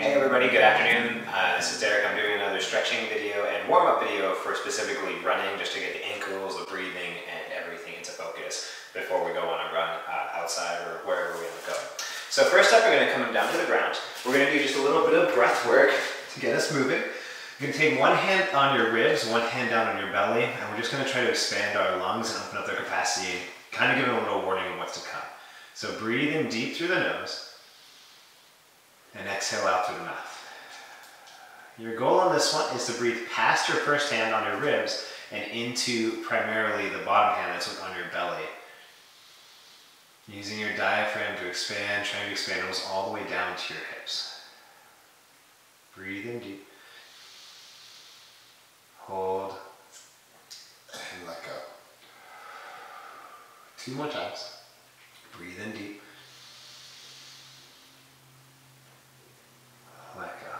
Hey everybody, good afternoon. This is Derek. I'm doing another stretching video and warm-up video for specifically running, just to get the ankles, the breathing, and everything into focus before we go on a run outside or wherever we end up going. So first up, we're going to come down to the ground. We're going to do just a little bit of breath work to get us moving. You're going to take one hand on your ribs, one hand down on your belly, and we're just going to try to expand our lungs and open up their capacity, kind of give them a little warning of what's to come. So breathe in deep through the nose and exhale out through the mouth. Your goal on this one is to breathe past your first hand on your ribs and into primarily the bottom hand that's on your belly. Using your diaphragm to expand, trying to expand almost all the way down to your hips. Breathe in deep. Hold. And let go. 2 more times. Breathe in deep. Let go.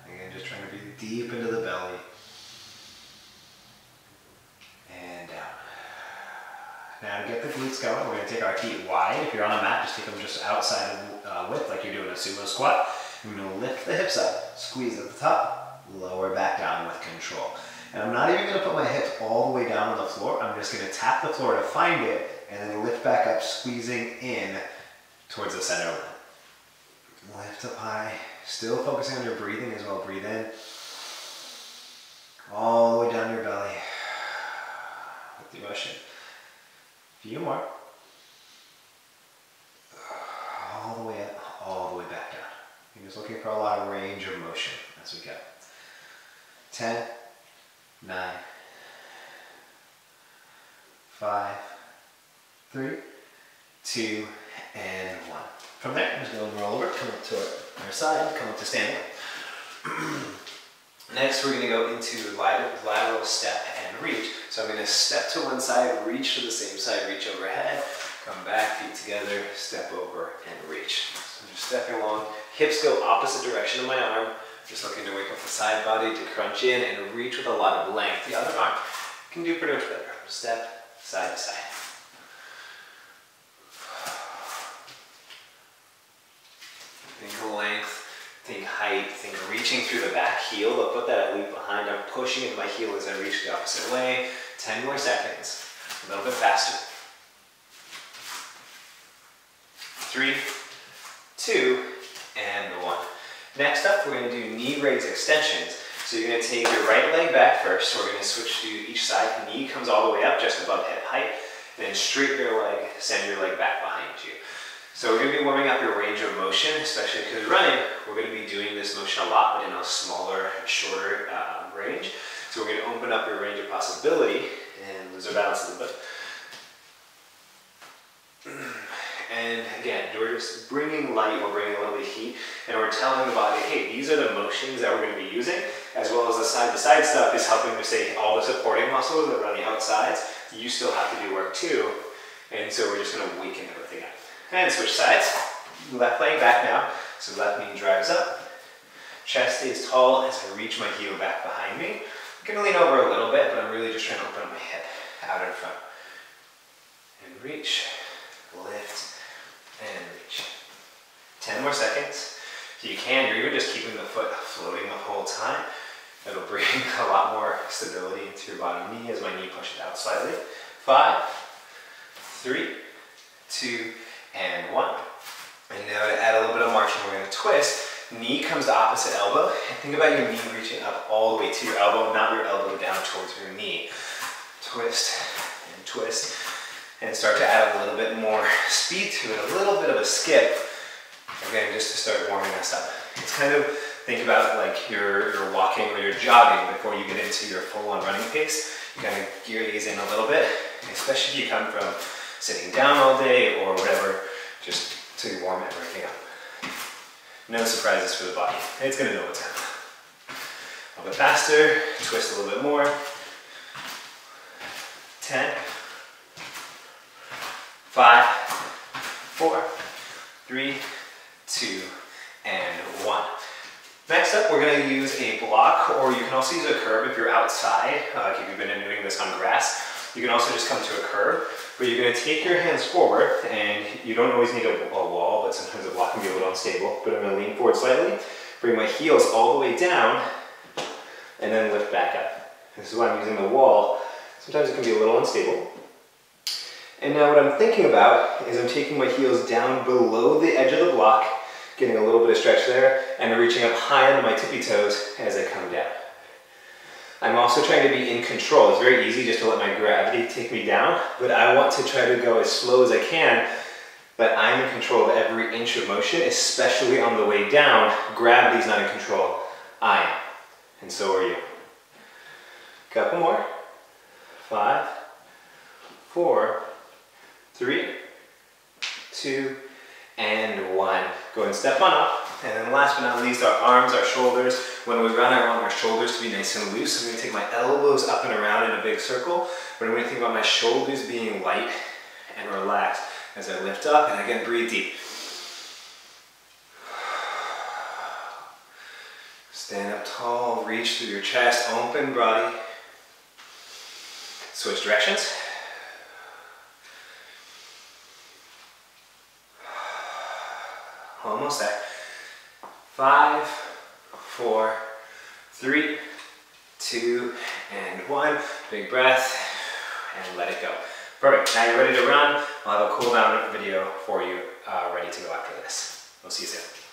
Again, just trying to breathe deep into the belly. And down. Now to get the glutes going, we're going to take our feet wide. If you're on a mat, just take them just outside of width like you're doing a sumo squat. We're going to lift the hips up, squeeze at the top, lower back down with control. And I'm not even going to put my hips all the way down on the floor. I'm just going to tap the floor to find it and then lift back up, squeezing in towards the center line. Lift up high, still focusing on your breathing as well. Breathe in, all the way down your belly with the motion. A few more. All the way up, all the way back down. You're just looking for a lot of range of motion as we go. 10, 9, 5, 3, 2, and 1. From there, I'm just going to roll over, come up to our side, come up to standing. Next, we're going to go into lateral step and reach. So I'm going to step to one side, reach to the same side, reach overhead, come back, feet together, step over, and reach. So I'm just stepping along. Hips go opposite direction of my arm. Just looking to wake up the side body to crunch in and reach with a lot of length. The other arm can do pretty much better. Step side to side. Think length, think height, think reaching through the back heel. I'll put that loop behind. I'm pushing into my heel as I reach the opposite way. 10 more seconds. A little bit faster. 3, 2, and 1. Next up, we're going to do knee raise extensions. So you're going to take your right leg back first. So we're going to switch to each side. Knee comes all the way up, just above hip height. Then straighten your leg, send your leg back behind you. So we're going to be warming up your range of motion, especially because running, we're going to be doing this motion a lot, but in a smaller, shorter range. So we're going to open up your range of possibility and lose our balance a little bit. And again, we're just bringing light, we're bringing a little bit of heat, and we're telling the body, hey, these are the motions that we're going to be using, as well as the side-to-side stuff is helping to say all the supporting muscles that are on the outsides, you still have to do work too. And so we're just going to weaken everything up. And switch sides. Left leg back now. So left knee drives up. Chest stays tall as I reach my heel back behind me. I'm going to lean over a little bit, but I'm really just trying to open up my hip out in front. And reach, lift, and reach. 10 more seconds. If you can, you're even just keeping the foot floating the whole time. It'll bring a lot more stability into your bottom knee as my knee pushes out slightly. 5, 3, 2, and 1. And now to add a little bit of marching, we're going to twist. Knee comes to opposite elbow. And think about your knee reaching up all the way to your elbow, not your elbow down towards your knee. Twist and twist. And start to add a little bit more speed to it, a little bit of a skip. Again, just to start warming us up. It's kind of, think about like you're walking or you're jogging before you get into your full-on running pace. You kind of gaze in a little bit, especially if you come from sitting down all day or whatever, just to warm everything up. No surprises for the body. It's going to know what's happening. A little bit faster, twist a little bit more. 10, 5, 4, 3, 2, and 1. Next up, we're going to use a block, or you can also use a curb if you're outside, if you've been doing this on grass. You can also just come to a curve, but you're gonna take your hands forward, and you don't always need a wall, but sometimes a block can be a little unstable. But I'm gonna lean forward slightly, bring my heels all the way down, and then lift back up. This is why I'm using the wall. Sometimes it can be a little unstable. And now what I'm thinking about is I'm taking my heels down below the edge of the block, getting a little bit of stretch there, and reaching up high onto my tippy toes as I come down. I'm also trying to be in control. It's very easy just to let my gravity take me down, but I want to try to go as slow as I can, but I'm in control of every inch of motion, especially on the way down. Gravity's not in control, I am, and so are you. Couple more. 5, 4, 3, 2, and 1. Go ahead and step on up. And then last but not least, our arms, our shoulders. When we run, I want our shoulders to be nice and loose. I'm going to take my elbows up and around in a big circle, but I'm going to think about my shoulders being light and relaxed as I lift up. And again, breathe deep. Stand up tall, reach through your chest, open body. Switch directions. Almost there. 5, 4, 3, 2, and 1. Big breath, and let it go. Perfect. Now you're ready to run. I'll have a cool down video for you ready to go after this. We'll see you soon.